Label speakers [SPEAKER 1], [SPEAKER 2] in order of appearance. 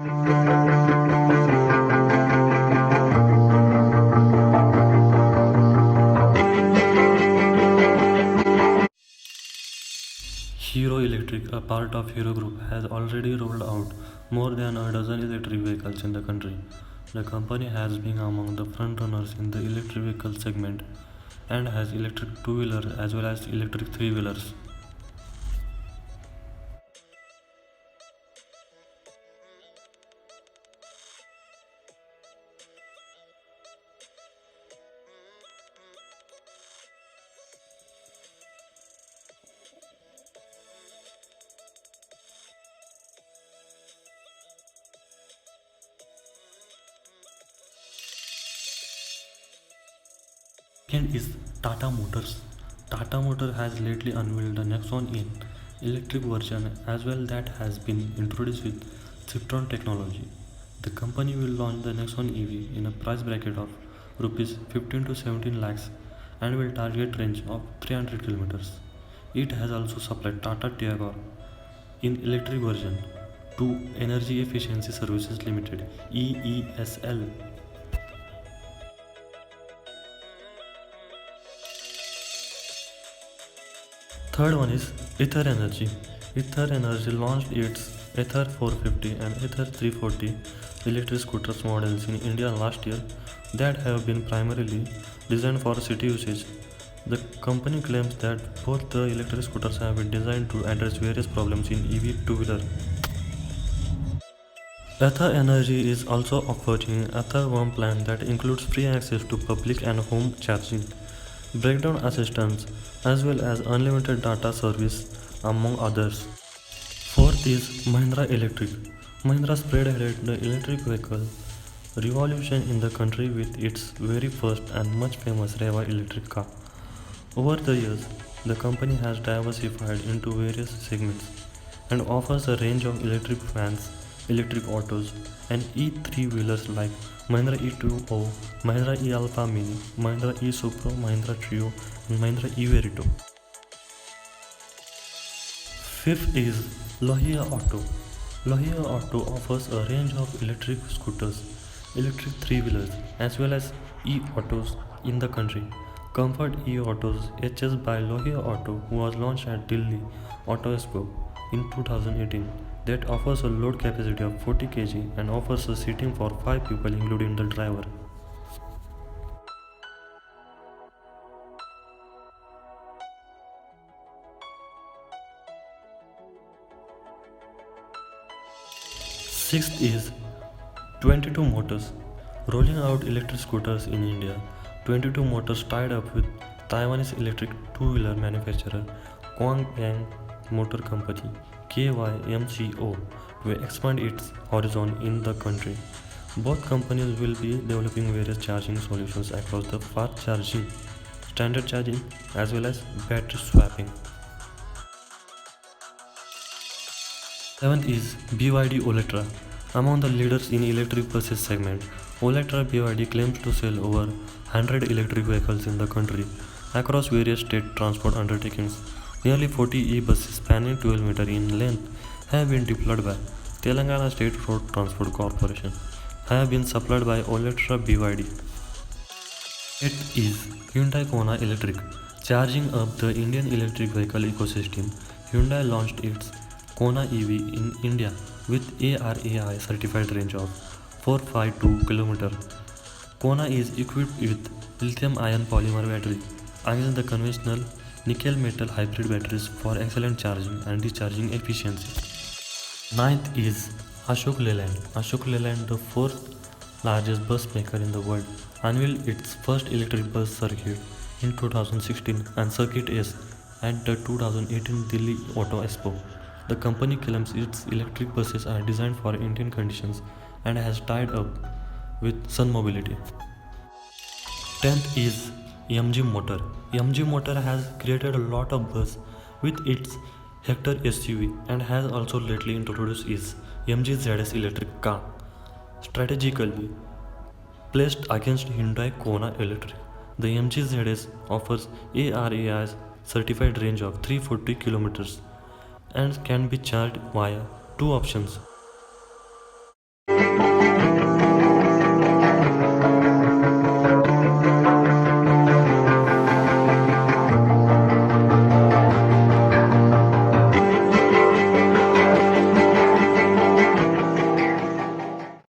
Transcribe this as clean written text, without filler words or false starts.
[SPEAKER 1] Hero Electric, a part of Hero Group, has already rolled out more than a dozen electric vehicles in the country. The company has been among the frontrunners in the electric vehicle segment and has electric two-wheelers as well as electric three-wheelers. Second is Tata Motors. Tata Motor has lately unveiled the Nexon in electric version as well that has been introduced with Citron technology. The company will launch the Nexon EV in a price bracket of rupees 15 to 17 lakhs and will target range of 300 kilometers. It has also supplied Tata Tiago in electric version to Energy Efficiency Services Limited EESL. Third one is Ether Energy. Ether Energy launched its Ether 450 and Ether 340 electric scooters models in India last year that have been primarily designed for city usage. The company claims that both the electric scooters have been designed to address various problems in EV two-wheeler. Ether Energy is also offering Ether One plan that includes free access to public and home charging, breakdown assistance, as well as unlimited data service, among others. Fourth is Mahindra Electric. Mahindra spearheaded the electric vehicle revolution in the country with its very first and much famous Reva electric car. Over the years, the company has diversified into various segments and offers a range of electric vans, electric autos, and E3 wheelers like Mahindra E2O, Mahindra E Alpha Mini, Mahindra E Supro, Mahindra Trio, and Mahindra E Verito. Fifth is Lohia Auto. Lohia Auto offers a range of electric scooters, electric three-wheelers, as well as e-autos in the country. Comfort e-autos HS by Lohia Auto was launched at Delhi Auto Expo in 2018 that offers a load capacity of 40 kg and offers a seating for 5 people including the driver. Sixth is 22 Motors. Rolling out electric scooters in India, 22 Motors tied up with Taiwanese electric two-wheeler manufacturer Quangyang Motor Company KYMCO to expand its horizon in the country. Both companies will be developing various charging solutions across the fast charging, standard charging, as well as battery swapping. Seventh is BYD Olectra. Among the leaders in electric buses segment, Olectra BYD claims to sell over 100 electric vehicles in the country across various state transport undertakings. Nearly 40 e-buses spanning 12 meters in length have been deployed by Telangana State Road Transport Corporation, have been supplied by Olectra BYD. It is Hyundai Kona Electric. Charging up the Indian electric vehicle ecosystem, Hyundai launched its Kona EV in India with ARAI certified range of 452 km. Kona is equipped with lithium-ion polymer battery against the conventional nickel-metal hybrid batteries for excellent charging and discharging efficiency. Ninth is Ashok Leyland. Ashok Leyland, the fourth largest bus maker in the world, unveiled its first electric bus circuit in 2016 and Circuit S at the 2018 Delhi Auto Expo. The company claims its electric buses are designed for Indian conditions and has tied up with Sun Mobility. 10th is MG Motor. MG Motor has created a lot of buzz with its Hector SUV and has also lately introduced its MG ZS electric car, strategically placed against Hyundai Kona Electric. The MG ZS offers ARAI's certified range of 340 km and can be charged via two options: